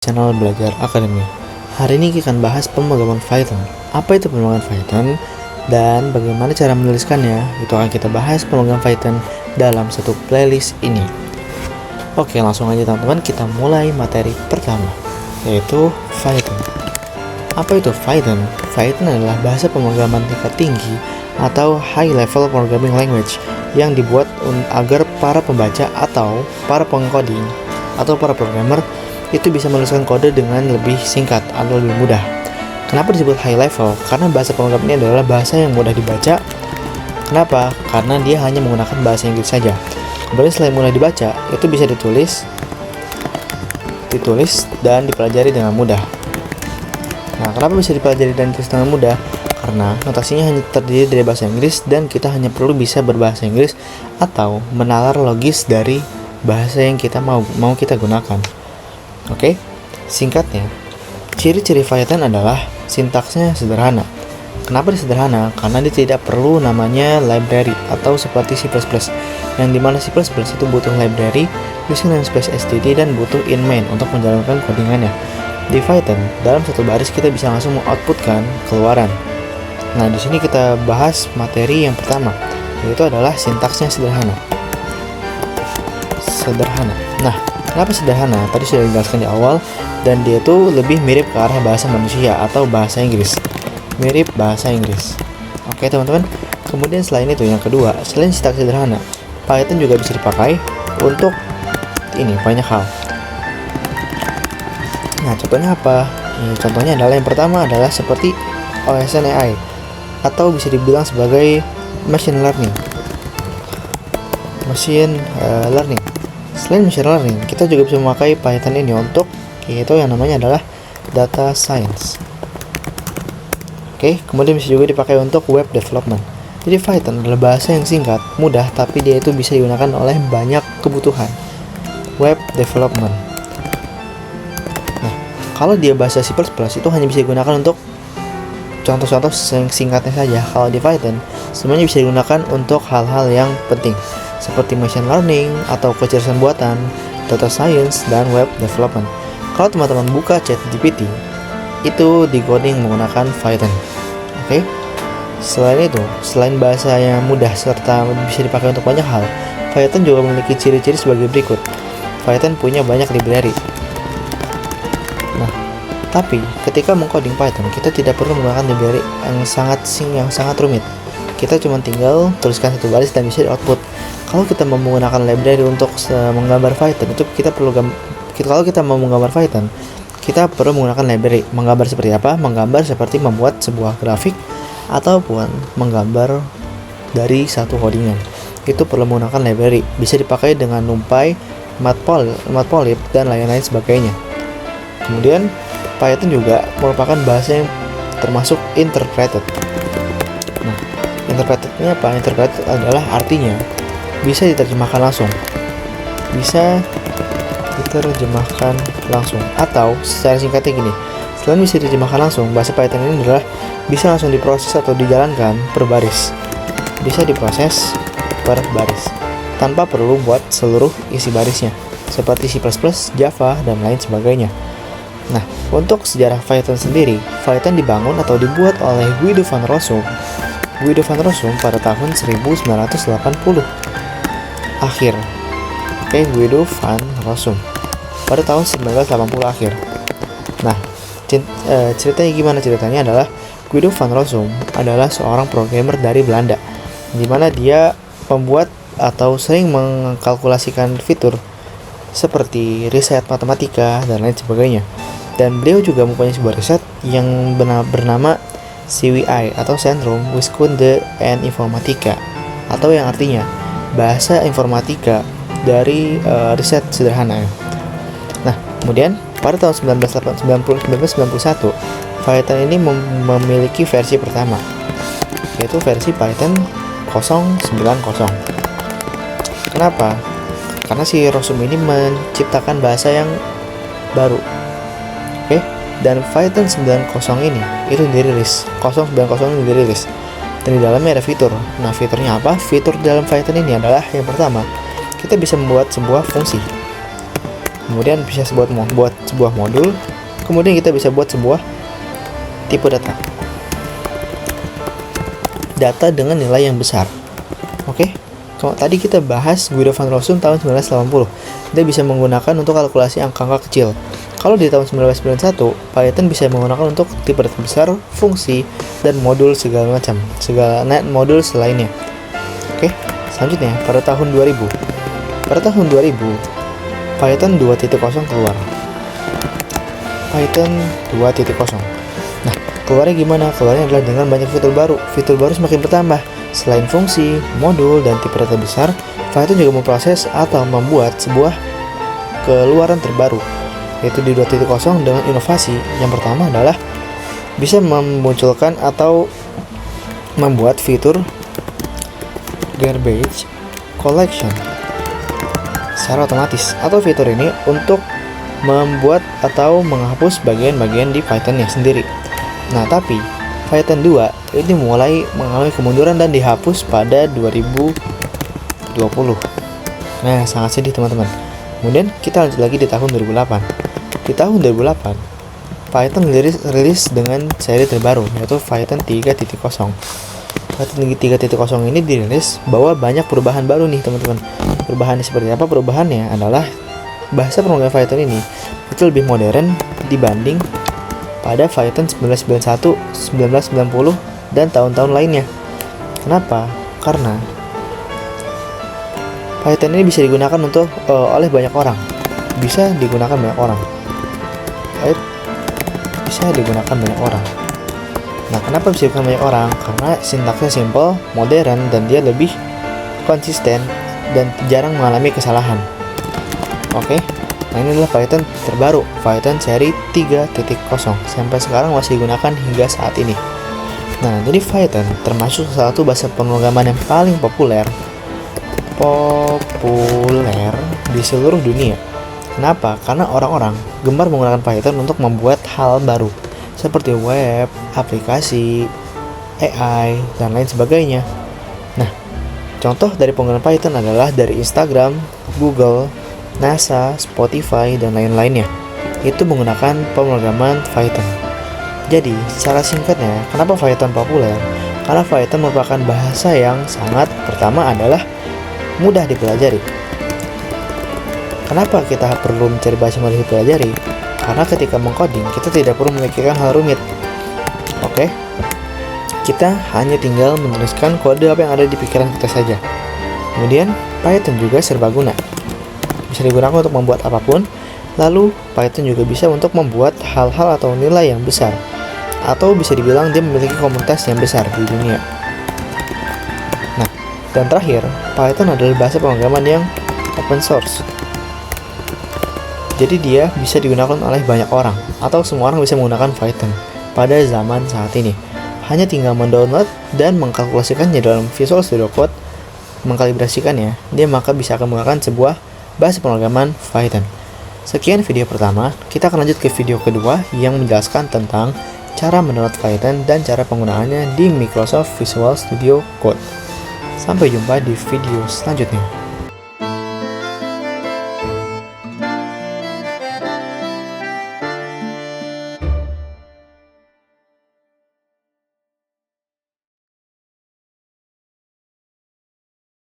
Channel Belajar Akademi. Hari ini kita akan bahas pemrograman Python. Apa itu pemrograman Python dan bagaimana cara menuliskannya? Itu akan kita bahas pemrograman Python dalam satu playlist ini. Oke, langsung aja teman-teman, kita mulai materi pertama, yaitu Python. Apa itu Python? Python adalah bahasa pemrograman tingkat tinggi atau high level programming language yang dibuat agar para pembaca atau para pengcoding atau para programmer itu bisa menuliskan kode dengan lebih singkat atau lebih mudah. Kenapa disebut high level? Karena bahasa pemrograman ini adalah bahasa yang mudah dibaca. Kenapa? Karena dia hanya menggunakan bahasa Inggris saja. Kemudian selain mudah dibaca, itu bisa ditulis dan dipelajari dengan mudah. Nah, kenapa bisa dipelajari dan ditulis dengan mudah? Karena notasinya hanya terdiri dari bahasa Inggris dan kita hanya perlu bisa berbahasa Inggris atau menalar logis dari bahasa yang kita mau kita gunakan. Oke, singkatnya, ciri-ciri Python adalah sintaksnya sederhana. Kenapa dia sederhana? Karena dia tidak perlu namanya library atau seperti C++, yang dimana C++ itu butuh library, using namespace std, dan butuh in main untuk menjalankan codingannya. Di Python, dalam satu baris kita bisa langsung mengoutputkan keluaran. Nah, di sini kita bahas materi yang pertama, yaitu adalah sintaksnya sederhana. Nah, kenapa sederhana? Tadi sudah dijelaskan di awal, dan dia tuh lebih mirip ke arah bahasa manusia atau bahasa Inggris. Mirip bahasa Inggris. Oke teman-teman. Kemudian selain itu, yang kedua, selain sintaks sederhana, Python juga bisa dipakai untuk banyak hal. Nah, contohnya apa? Contohnya adalah yang pertama adalah seperti OSN AI atau bisa dibilang sebagai machine learning. Selain machine learning, kita juga bisa memakai Python ini untuk yaitu yang namanya adalah data science. Oke, kemudian bisa juga dipakai untuk web development. Jadi Python adalah bahasa yang singkat, mudah, tapi dia itu bisa digunakan oleh banyak kebutuhan. Web development. Nah, kalau dia bahasa C++ itu hanya bisa digunakan untuk contoh-contoh yang singkatnya saja. Kalau di Python, semuanya bisa digunakan untuk hal-hal yang penting, seperti machine learning atau kecerdasan buatan, data science, dan web development. Kalau teman-teman buka ChatGPT, itu di-coding menggunakan Python. Oke. Selain bahasa yang mudah serta bisa dipakai untuk banyak hal, Python juga memiliki ciri-ciri sebagai berikut. Python punya banyak library. Nah, tapi ketika mengcoding Python, kita tidak perlu menggunakan library yang sangat rumit. Kita cuma tinggal tuliskan satu baris dan bisa di-output. Kalau kita mau menggunakan library untuk menggambar Python, kalau kita mau menggambar Python, kita perlu menggunakan library. Menggambar seperti apa? Menggambar seperti membuat sebuah grafik ataupun menggambar dari satu codingan. Itu perlu menggunakan library. Bisa dipakai dengan NumPy, Matplotlib, dan lain-lain sebagainya. Kemudian Python juga merupakan bahasa yang termasuk interpreted. Nah, interpreted-nya apa? Interpreted adalah artinya bisa diterjemahkan langsung. Atau secara singkatnya gini, selain bisa diterjemahkan langsung, bahasa Python ini adalah bisa langsung diproses atau dijalankan per baris. Bisa diproses per baris tanpa perlu buat seluruh isi barisnya, seperti C++, Java, dan lain sebagainya. Nah, untuk sejarah Python sendiri, Python dibangun atau dibuat oleh Guido van Rossum pada tahun 1980 akhir. Guido van Rossum pada tahun 1980 akhir. Nah, ceritanya gimana? Ceritanya adalah Guido van Rossum adalah seorang programmer dari Belanda, di mana dia membuat atau sering mengkalkulasikan fitur seperti riset matematika dan lain sebagainya. Dan beliau juga mempunyai sebuah riset yang bernama CWI atau Centrum Wiskunde en Informatica, atau yang artinya bahasa informatika dari riset sederhana. Nah, kemudian pada tahun 1991, Python ini memiliki versi pertama, yaitu versi Python 0.90. Kenapa? Karena si Rossum ini menciptakan bahasa yang baru. Dan Python 90 ini itu dirilis. 0.90 ini dirilis. Dan di dalamnya ada fitur. Nah, fiturnya apa? Fitur dalam Python ini adalah yang pertama, kita bisa membuat sebuah fungsi. kemudian bisa buat sebuah modul, kemudian kita bisa buat sebuah tipe data dengan nilai yang besar. Oke, kalau tadi kita bahas Guido van Rossum tahun 1980, kita bisa menggunakan untuk kalkulasi angka-angka kecil. Kalau di tahun 1991, Python bisa menggunakan untuk tipe data besar, fungsi, dan modul segala modul selainnya. Oke, selanjutnya pada tahun 2000. Pada tahun 2000, Python 2.0 keluar. Python 2.0. Nah, keluarnya gimana? Keluarnya adalah dengan banyak fitur baru. Fitur baru semakin bertambah. Selain fungsi, modul, dan tipe data besar, Python juga memproses atau membuat sebuah keluaran terbaru, yaitu di 2.0 dengan inovasi. Yang pertama adalah bisa memunculkan atau membuat fitur garbage collection secara otomatis, atau fitur ini untuk membuat atau menghapus bagian-bagian di Python-nya sendiri. Nah, tapi Python 2 ini mulai mengalami kemunduran dan dihapus pada 2020. Nah, sangat sedih teman-teman. Kemudian kita lanjut lagi di tahun 2008. Di tahun 2008, Python rilis dengan seri terbaru, yaitu Python 3.0. Python 3.0 ini dirilis bahwa banyak perubahan baru nih teman-teman. Perubahannya seperti apa? Perubahannya adalah bahasa pemrograman Python ini itu lebih modern dibanding pada Python 1991, 1990, dan tahun-tahun lainnya. Kenapa? Karena Python ini bisa digunakan untuk oleh banyak orang. Bisa digunakan banyak orang. Bisa digunakan banyak orang. Nah, kenapa bisa digunakan banyak orang? Karena sintaksnya simple, modern, dan dia lebih konsisten dan jarang mengalami kesalahan. Oke. Nah, ini adalah Python terbaru, Python seri 3.0. Sampai sekarang masih digunakan hingga saat ini. Nah, jadi Python termasuk salah satu bahasa pemrograman yang paling populer di seluruh dunia. Kenapa? Karena orang-orang gemar menggunakan Python untuk membuat hal baru seperti web, aplikasi, AI, dan lain sebagainya. Nah, contoh dari penggunaan Python adalah dari Instagram, Google, NASA, Spotify, dan lain-lainnya. Itu menggunakan pemrograman Python. Jadi, secara singkatnya, kenapa Python populer? Karena Python merupakan bahasa yang pertama adalah mudah dipelajari. Kenapa kita perlu mencari bahasa yang mudah dipelajari? Karena ketika mengcoding, kita tidak perlu memikirkan hal rumit. Oke? Kita hanya tinggal menuliskan kode apa yang ada di pikiran kita saja. Kemudian, Python juga serbaguna. Bisa digunakan untuk membuat apapun. Lalu Python juga bisa untuk membuat hal-hal atau nilai yang besar, atau bisa dibilang dia memiliki komunitas yang besar di dunia. Nah, dan terakhir, Python adalah bahasa pemrograman yang open source. Jadi dia bisa digunakan oleh banyak orang, atau semua orang bisa menggunakan Python pada zaman saat ini. Hanya tinggal mendownload dan mengkalkulasikannya dalam Visual Studio Code, mengkalibrasikannya, dia maka bisa akan menggunakan sebuah bahasa pemrograman Python. Sekian video pertama, kita akan lanjut ke video kedua yang menjelaskan tentang cara mendownload Python dan cara penggunaannya di Microsoft Visual Studio Code. Sampai jumpa di video selanjutnya.